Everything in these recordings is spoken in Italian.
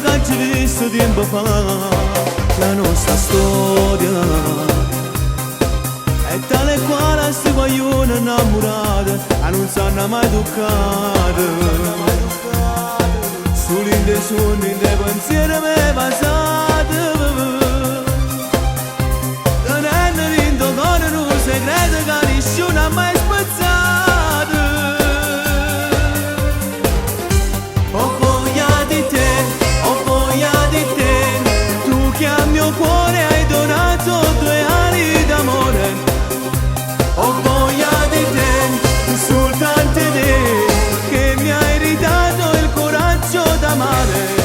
che ci visto tempo fa, la nostra storia è tale e quale sti guaglione innamorate, e non sanno mai toccare. Solo in dei sogni, in dei pensieri me passate, tenendo vinto con un segreto che nessuno ha mai spezzato. Ho voglia di te, ho voglia di te, tu che al mio cuore hai donato 2 anni d'amore. Ho voglia di te, soltanto te, che mi hai ridato il coraggio d'amare.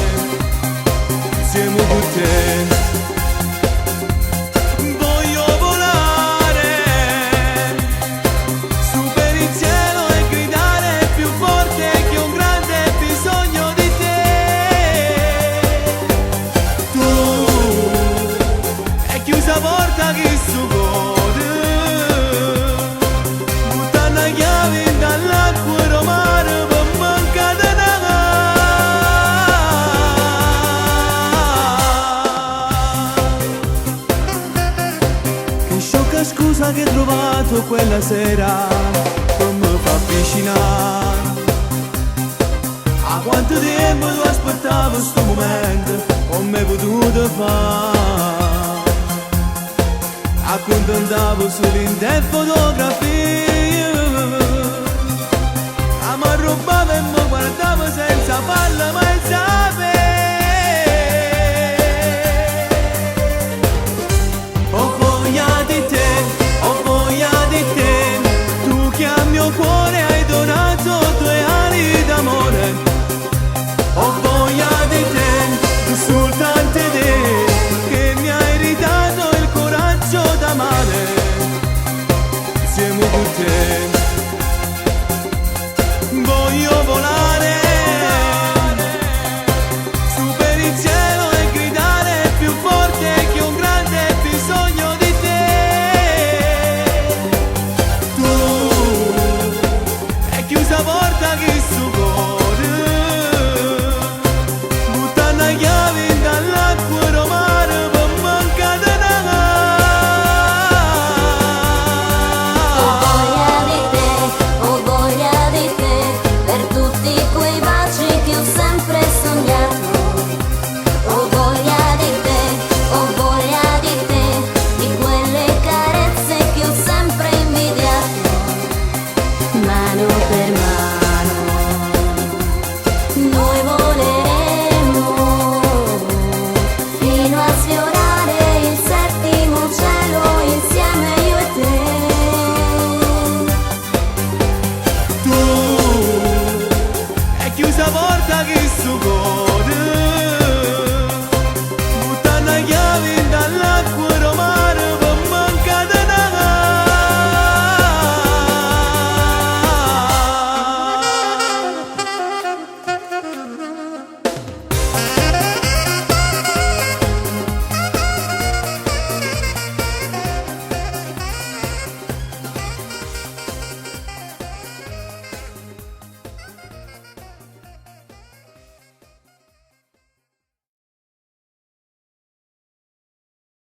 Insieme con te voglio volare su per il cielo e gridare più forte che ho un grande bisogno di te. Tu è chiusa porta che su gode, buttando la chiave dall'acqua romana per mancare di che sciocca scusa che hai trovato quella sera per mi fa avvicinare. A quanto tempo tu aspettavi sto momento, come potuto fare? Accontentavo solo in te fotografie,